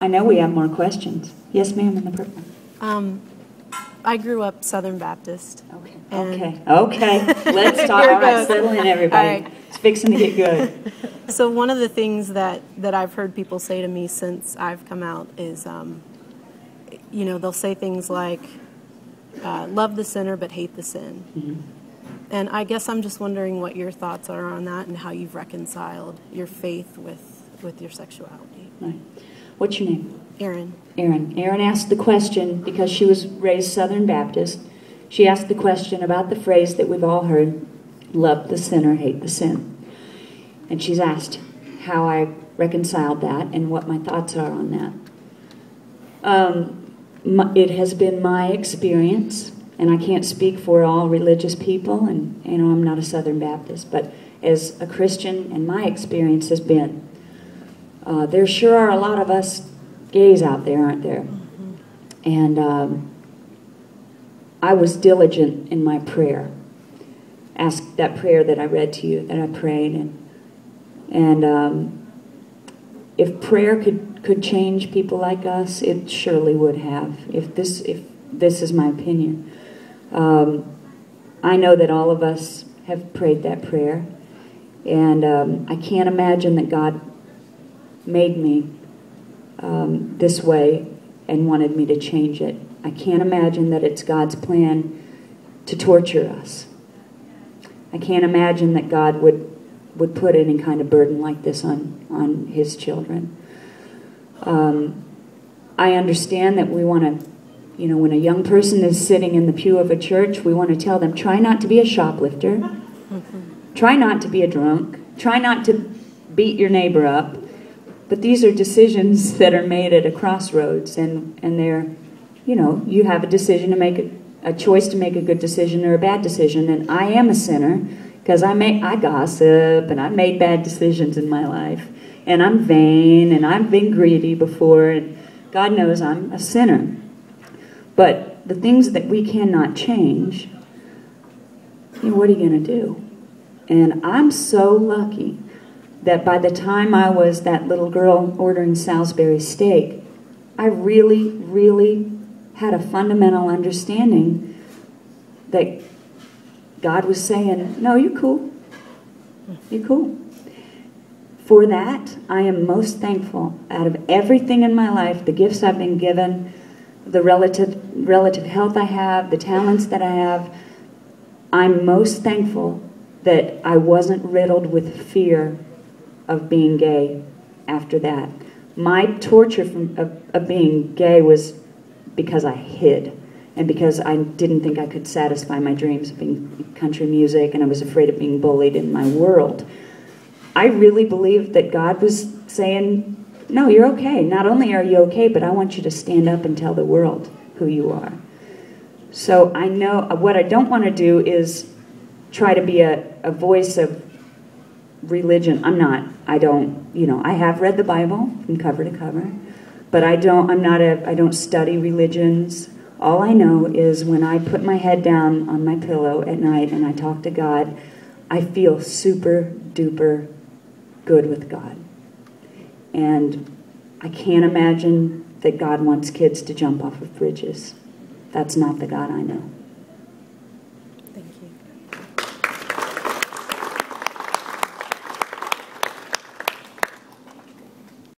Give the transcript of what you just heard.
I know we have more questions. Yes, ma'am, in the purple. I grew up Southern Baptist. Okay. Let's talk. All right, settle in, everybody. Right. It's fixing to get good. So one of the things that I've heard people say to me since I've come out is, they'll say things like, love the sinner but hate the sin. Mm-hmm. And I guess I'm just wondering what your thoughts are on that and how you've reconciled your faith with your sexuality. Right. What's your name? Erin. Erin asked the question because she was raised Southern Baptist. She asked the question about the phrase that we've all heard, love the sinner, hate the sin. And she's asked how I reconciled that and what my thoughts are on that. It has been my experience, and I can't speak for all religious people, and I'm not a Southern Baptist, but as a Christian, and my experience has been, there sure are a lot of us gays out there, aren't there? Mm-hmm. And I was diligent in my prayer. Ask that prayer that I read to you, that I prayed, and if prayer could change people like us, it surely would have. If this is my opinion, I know that all of us have prayed that prayer, and I can't imagine that God made me this way and wanted me to change it. I can't imagine that it's God's plan to torture us. I can't imagine that God would put any kind of burden like this on his children. I understand that we want to, when a young person is sitting in the pew of a church, we want to tell them, try not to be a shoplifter, try not to be a drunk, try not to beat your neighbor up. But these are decisions that are made at a crossroads, and they're, you have a decision to make a choice to make a good decision or a bad decision. And I am a sinner because I gossip, and I've made bad decisions in my life, and I'm vain, and I've been greedy before, and God knows I'm a sinner. But the things that we cannot change, what are you going to do? And I'm so lucky that by the time I was that little girl ordering Salisbury steak, I really, really had a fundamental understanding that God was saying, no, you're cool. You're cool. For that, I am most thankful. Out of everything in my life, the gifts I've been given, the relative health I have, the talents that I have, I'm most thankful that I wasn't riddled with fear of being gay after that. My torture of being gay was because I hid, and because I didn't think I could satisfy my dreams of being country music, and I was afraid of being bullied in my world. I really believed that God was saying, no, you're okay. Not only are you okay, but I want you to stand up and tell the world who you are. So I know what I don't want to do is try to be a voice of religion. I have read the Bible from cover to cover, but I don't study religions. All I know is when I put my head down on my pillow at night and I talk to God, I feel super duper good with God. And I can't imagine that God wants kids to jump off of bridges. That's not the God I know.